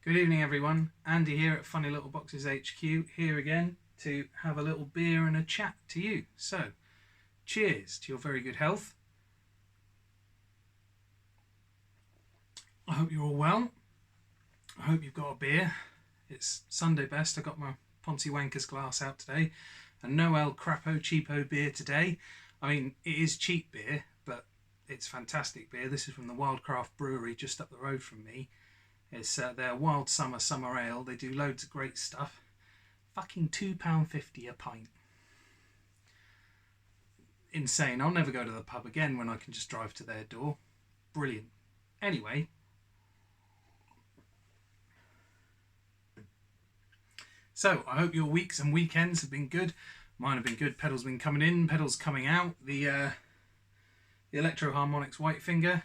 Good evening everyone, Andy here at Funny Little Boxes HQ, here again to have a little beer and a chat to you. So, cheers to your very good health. I hope you're all well. I hope you've got a beer. It's Sunday best. I got my Poncy Wankers glass out today. A Noel Crapo Cheapo beer today. I mean, it is cheap beer, but it's fantastic beer. This is from the Wildcraft Brewery just up the road from me. It's their Wild Summer Ale. They do loads of great stuff. Fucking £2.50 a pint. Insane. I'll never go to the pub again when I can just drive to their door. Brilliant. Anyway. So, I hope your weeks and weekends have been good. Mine have been good. Pedals been coming in, pedals coming out. The Electro Harmonics White Finger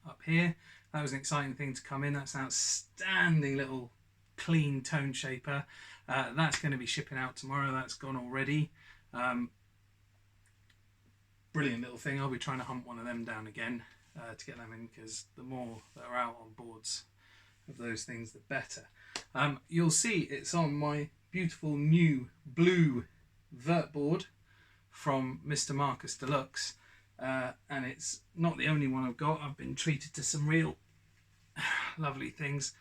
up here. That was an exciting thing to come in. That's an outstanding little clean tone shaper. That's going to be shipping out tomorrow. That's gone already. Brilliant little thing. I'll be trying to hunt one of them down again to get them in, because the more that are out on boards of those things, the better. You'll see it's on my beautiful new blue vert board from Mr. Marcus Deluxe. And it's not the only one I've got. I've been treated to some real lovely things.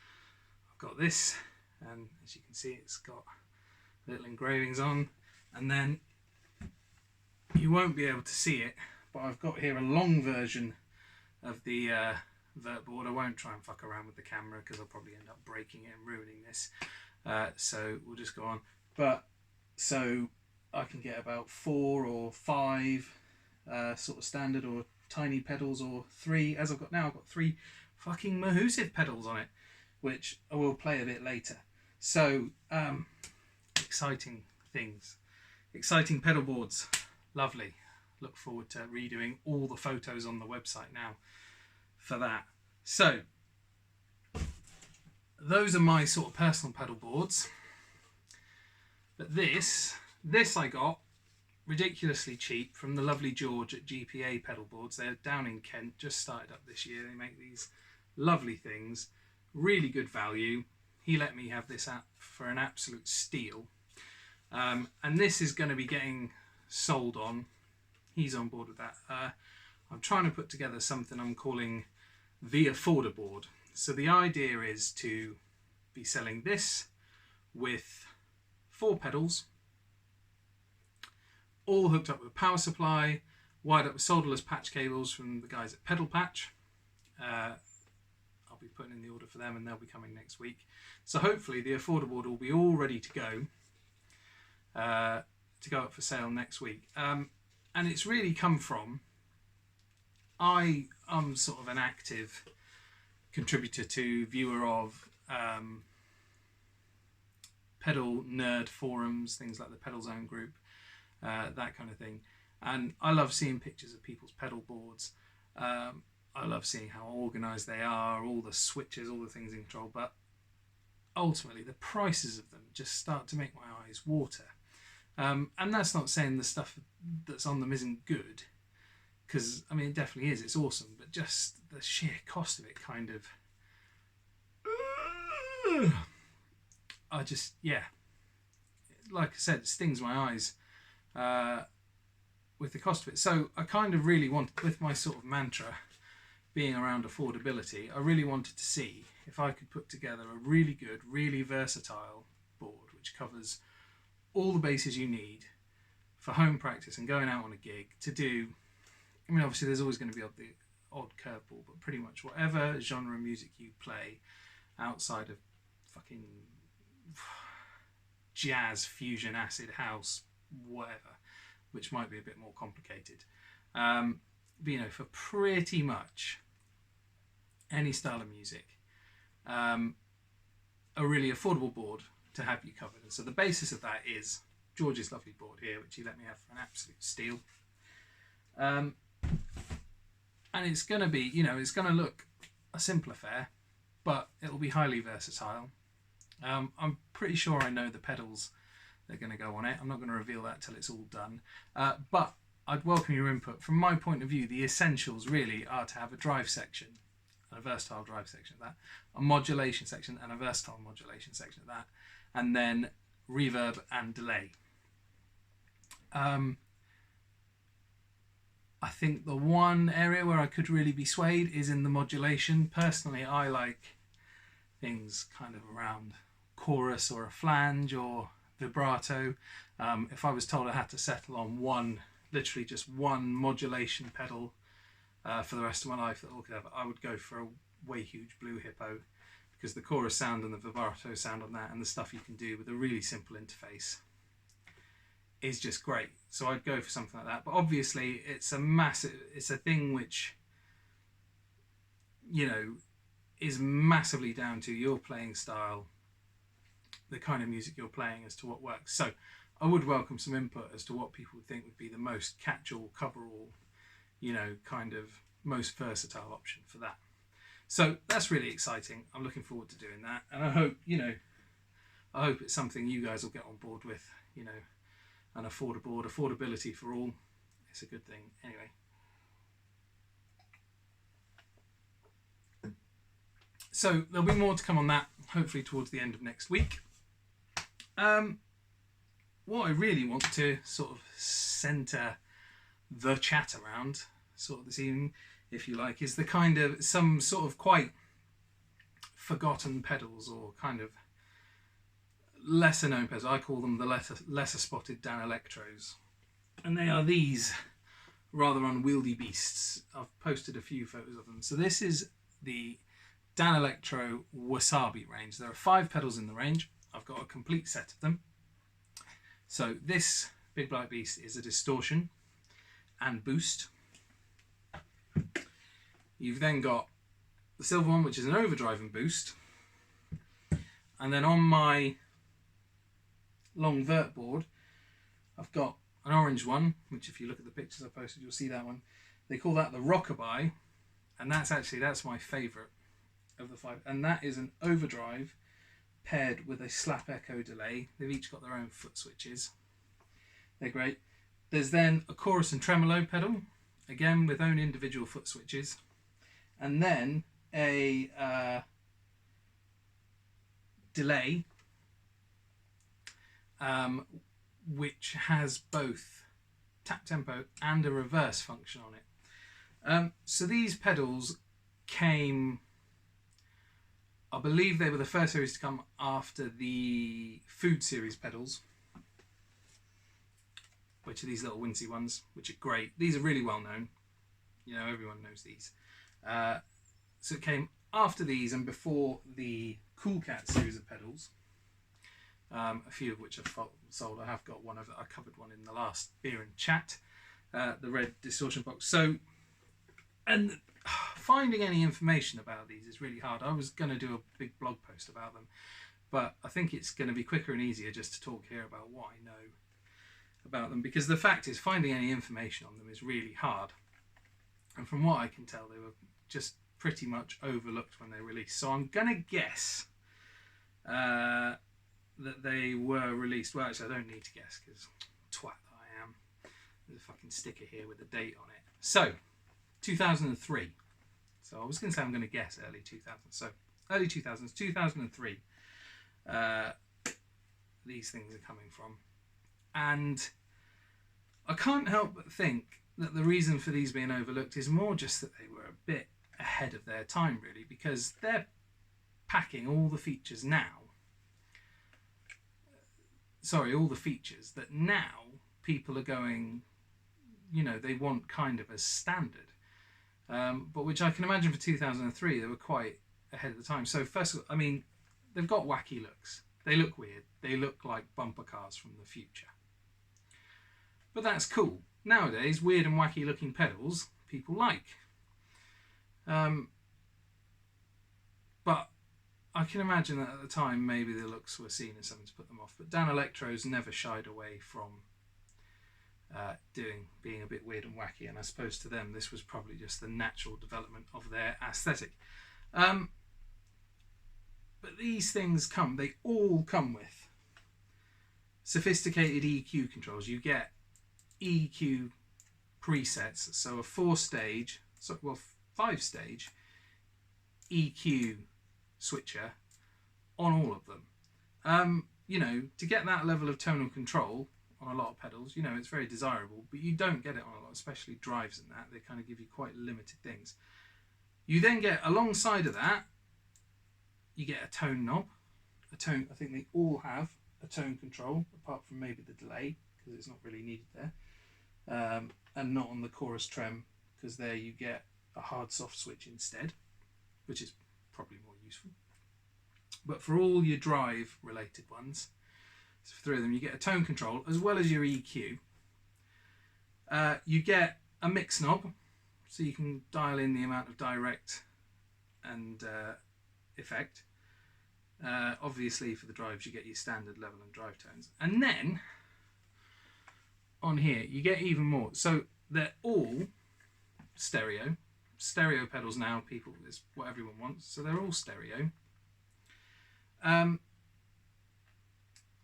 I've got this, and as you can see, it's got little engravings on, and then you won't be able to see it, but I've got here a long version of the vert board. I won't try and fuck around with the camera because I'll probably end up breaking it and ruining this, so we'll just go on. But so I can get about 4 or 5 sort of standard or tiny pedals, or 3, as I've got now. I've got 3 fucking Mahusive pedals on it, which I will play a bit later. So exciting things, exciting pedal boards, lovely. Look forward to redoing all the photos on the website now for that. So those are my sort of personal pedal boards, but this I got ridiculously cheap from the lovely George at GPA Pedal Boards. They're down in Kent, just started up this year. They make these lovely things, really good value. He let me have this out for an absolute steal, and this is going to be getting sold on. He's on board with that. I'm trying to put together something I'm calling the Afforder Board. So the idea is to be selling this with 4 pedals, all hooked up with a power supply, wired up with solderless patch cables from the guys at Pedal Patch. I'll be putting in the order for them, and they'll be coming next week. So hopefully the Afforder Board will be all ready to go up for sale next week. And it's really come from, I am sort of an active contributor to, viewer of pedal nerd forums, things like the Pedal Zone group, that kind of thing. And I love seeing pictures of people's pedal boards. I love seeing how organised they are, all the switches, all the things in control, but ultimately the prices of them just start to make my eyes water. And that's not saying the stuff that's on them isn't good, because I mean it definitely is, it's awesome, but just the sheer cost of it kind of I just, yeah, like I said, it stings my eyes with the cost of it. So I kind of really wanted, with my sort of mantra being around affordability, I really wanted to see if I could put together a really good, really versatile board which covers all the bases you need for home practice and going out on a gig to do. I mean, obviously there's always going to be the odd curveball, but pretty much whatever genre of music you play outside of fucking jazz, fusion, acid house, whatever, which might be a bit more complicated, but you know, for pretty much any style of music, a really affordable board to have you covered. And so the basis of that is George's lovely board here, which he let me have for an absolute steal, and it's going to be, you know, it's going to look a simple affair, but it'll be highly versatile. I'm pretty sure I know the pedals that are going to go on it. I'm not going to reveal that till it's all done, but I'd welcome your input. From my point of view, the essentials really are to have a drive section, and a versatile drive section of that, a modulation section and a versatile modulation section of that, and then reverb and delay. I think the one area where I could really be swayed is in the modulation. Personally, I like things kind of around chorus or a flange or vibrato. If I was told I had to settle on one, literally just one modulation pedal for the rest of my life that all could have, I would go for a way huge Blue Hippo, because the chorus sound and the vibrato sound on that and the stuff you can do with a really simple interface is just great. So I'd go for something like that. But obviously it's a thing which, you know, is massively down to your playing style, the kind of music you're playing, as to what works. So I would welcome some input as to what people would think would be the most catch-all, cover-all, you know, kind of most versatile option for that. So that's really exciting. I'm looking forward to doing that. And I hope, you know, I hope it's something you guys will get on board with, you know, and affordability for all. It's a good thing. Anyway. So there'll be more to come on that, hopefully towards the end of next week. What I really want to sort of centre the chat around, sort of this evening, if you like, is the kind of some sort of quite forgotten pedals, or kind of lesser known pedals. I call them the lesser spotted Danelectros, and they are these rather unwieldy beasts. I've posted a few photos of them. So this is the Danelectro Wasabi range. There are 5 pedals in the range. I've got a complete set of them. So this big black beast is a distortion and boost. You've then got the silver one, which is an overdrive and boost. And then on my long vert board, I've got an orange one, which if you look at the pictures I posted, you'll see that one. They call that the Rockabye, and that's my favourite of the 5. And that is an overdrive paired with a slap echo delay. They've each got their own foot switches. They're great. There's then a chorus and tremolo pedal, again with own individual foot switches. And then a delay, which has both tap tempo and a reverse function on it. So these pedals came, I believe they were the first series to come after the Food series pedals, which are these little wincy ones, which are great. These are really well known. You know, everyone knows these. So it came after these and before the Cool Cat series of pedals, a few of which I've sold. I have got one. I covered one in the last Beer and Chat, the red distortion box. So, and finding any information about these is really hard. I was going to do a big blog post about them, but I think it's going to be quicker and easier just to talk here about what I know about them, because the fact is finding any information on them is really hard. And from what I can tell, they were just pretty much overlooked when they released. So I'm going to guess that they were released. Well, actually, I don't need to guess, because twat that I am. There's a fucking sticker here with a date on it. So, 2003. So I was going to say I'm going to guess early 2000s. So, early 2000s, 2003. These things are coming from. And I can't help but think that the reason for these being overlooked is more just that they were a bit ahead of their time, really, because they're packing all the features now. Sorry, all the features that now people are going, you know, they want kind of as standard. But which I can imagine for 2003, they were quite ahead of the time. So first of all, I mean, they've got wacky looks. They look weird. They look like bumper cars from the future. But that's cool. Nowadays, weird and wacky looking pedals people like. But I can imagine that at the time maybe the looks were seen as something to put them off. But Danelectro's never shied away from being a bit weird and wacky, and I suppose to them this was probably just the natural development of their aesthetic. But these things they all come with sophisticated EQ controls. You get EQ presets, so a 5-stage EQ switcher on all of them. You know, to get that level of tonal control on a lot of pedals, you know, it's very desirable, but you don't get it on a lot, especially drives and that. They kind of give you quite limited things. You then get, alongside of that, you get a tone knob. A tone, I think they all have a tone control, apart from maybe the delay, because it's not really needed there. And not on the chorus trem, because there you get a hard soft switch instead, which is probably more useful. But for all your drive related ones, so for 3 of them, you get a tone control as well as your EQ. You get a mix knob, so you can dial in the amount of direct and effect. Obviously for the drives you get your standard level and drive tones. And then on here you get even more. So they're all stereo. Stereo pedals now, people, is what everyone wants. So they're all stereo.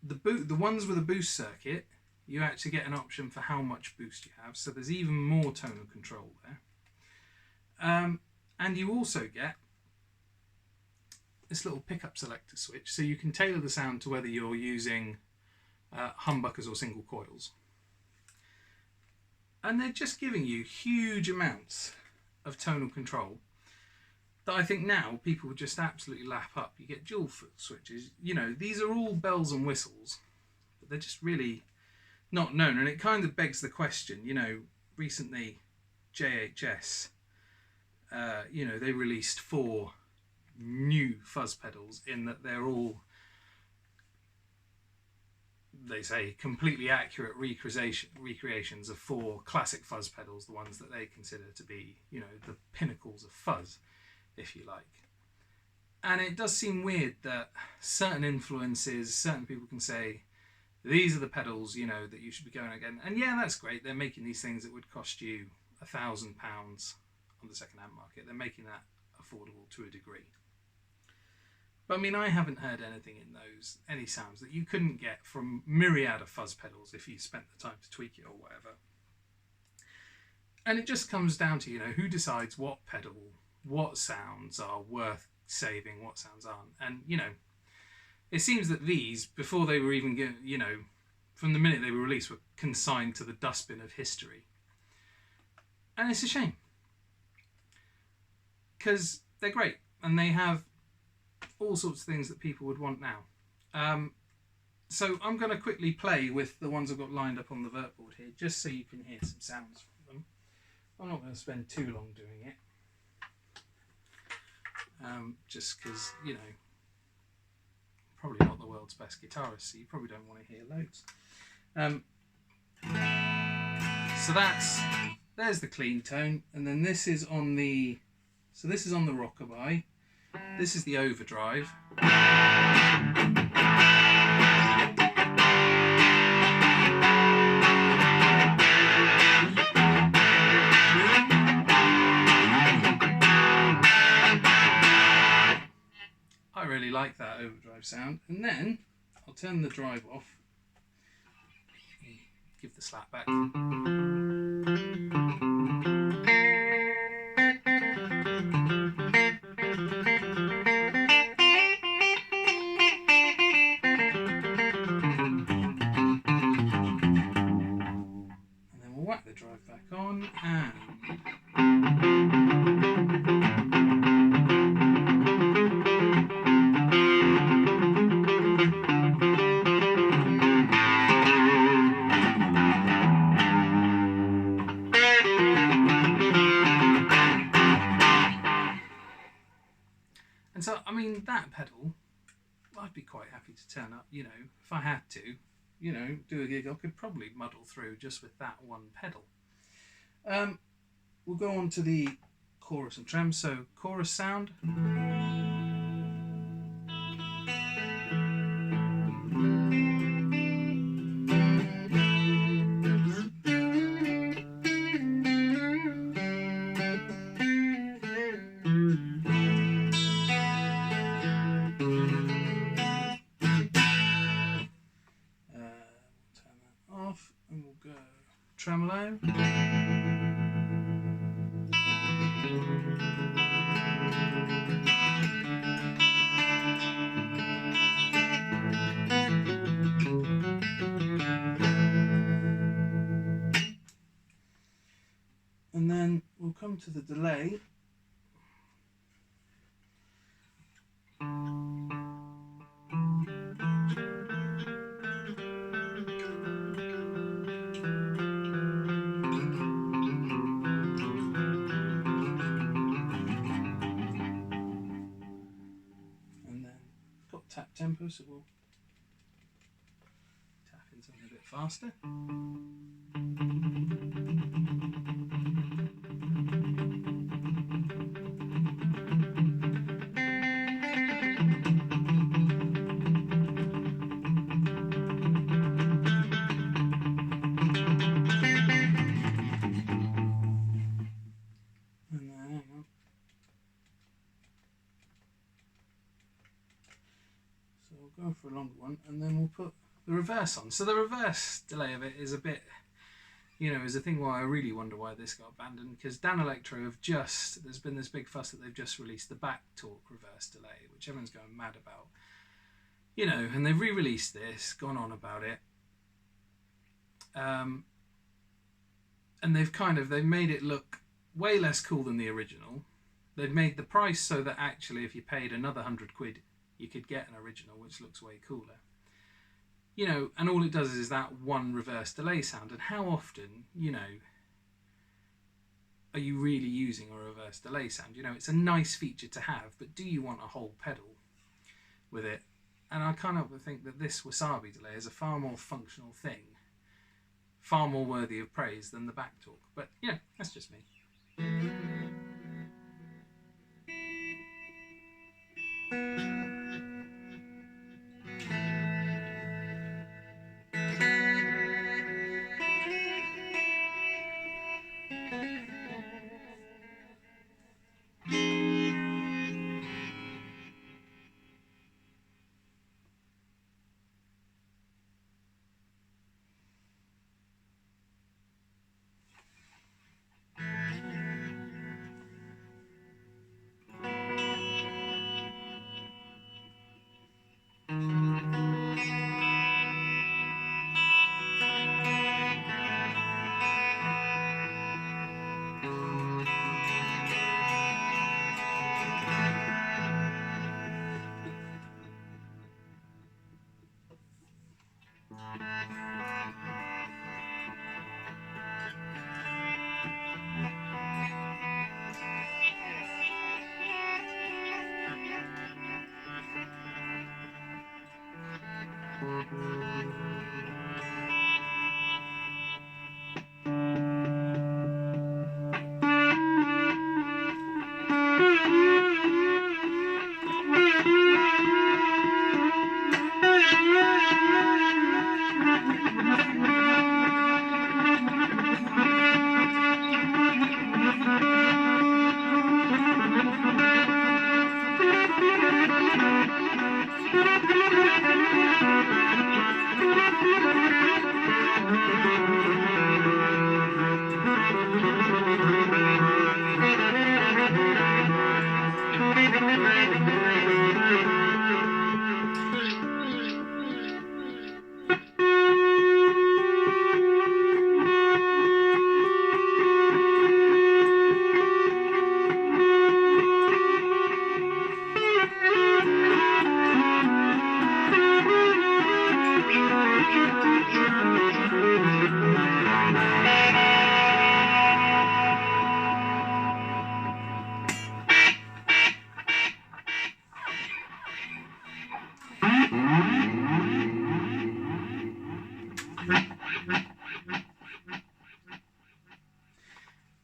The ones with a boost circuit, you actually get an option for how much boost you have. So there's even more tonal control there. And you also get this little pickup selector switch, so you can tailor the sound to whether you're using humbuckers or single coils. And they're just giving you huge amounts of tonal control that I think now people would just absolutely lap up. You get dual foot switches, you know, these are all bells and whistles, but they're just really not known. And it kind of begs the question, you know, recently JHS, you know, they released 4 new fuzz pedals, in that they're all, they say, completely accurate recreations of 4 classic fuzz pedals, the ones that they consider to be, you know, the pinnacles of fuzz, if you like. And it does seem weird that certain influences, certain people can say, these are the pedals, you know, that you should be going again. And yeah, that's great. They're making these things that would cost you £1,000 on the second-hand market. They're making that affordable to a degree. But I mean, I haven't heard anything in those, any sounds that you couldn't get from myriad of fuzz pedals if you spent the time to tweak it or whatever. And it just comes down to, you know, who decides what pedal, what sounds are worth saving, what sounds aren't. And, you know, it seems that these, before they were even given, you know, from the minute they were released, were consigned to the dustbin of history. And it's a shame, because they're great and they have all sorts of things that people would want now. So I'm going to quickly play with the ones I've got lined up on the vert board here, just so you can hear some sounds from them. I'm not going to spend too long doing it, just because, you know, probably not the world's best guitarist, so you probably don't want to hear loads. So there's the clean tone, and then this is on the, so this is on the rockabye. This is the overdrive. I really like that overdrive sound. And then I'll turn the drive off, give the slap back. Whack the drive back on, and so, I mean, that pedal, I'd be quite happy to turn up, you know, if I had to. You know, do a gig, I could probably muddle through just with that one pedal. We'll go on to the chorus and trem. So, chorus sound. And we'll go tremolo. onto the delay. Tap tempo, so we'll tap in something a bit faster. And then, hang on. So we'll go for a longer one, and then we'll put the reverse on. So the reverse delay of it is a bit, you know, is a thing why I really wonder why this got abandoned, because Danelectro have just, there's been this big fuss that they've just released the back torque reverse delay, which everyone's going mad about, you know, and they've re-released this, gone on about it, and they've made it look way less cool than the original. They've made the price so that actually if you paid another 100 quid, you could get an original, which looks way cooler. You know, and all it does is that one reverse delay sound. And how often, you know, are you really using a reverse delay sound? You know, it's a nice feature to have, but do you want a whole pedal with it? And I kind of think that this Wasabi delay is a far more functional thing, far more worthy of praise than the back torque. But, you know, that's just me.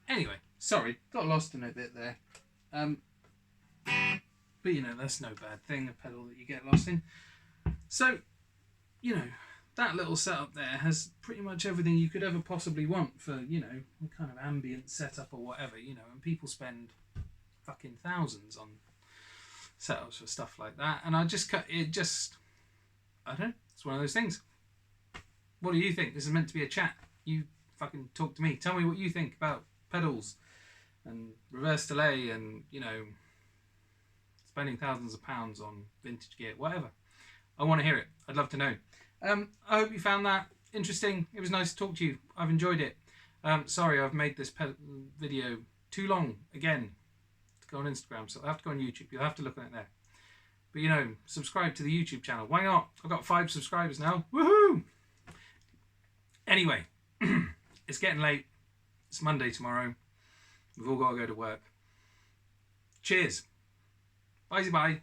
Anyway, sorry, got lost in a bit there. But you know, that's no bad thing, a pedal that you get lost in. So, you know, that little setup there has pretty much everything you could ever possibly want for, you know, a kind of ambient setup or whatever, you know, and people spend fucking thousands on setups for stuff like that. And I don't know, it's one of those things. What do you think? This is meant to be a chat. You fucking talk to me. Tell me what you think about pedals and reverse delay and, you know, spending thousands of pounds on vintage gear, whatever. I want to hear it. I'd love to know. I hope you found that interesting. It was nice to talk to you. I've enjoyed it. Sorry, I've made this video too long, again, to go on Instagram. So I'll have to go on YouTube. You'll have to look at it there. But, you know, subscribe to the YouTube channel. Why not? I've got 5 subscribers now. Woohoo! Anyway, it's getting late. It's Monday tomorrow. We've all got to go to work. Cheers. Bye-bye.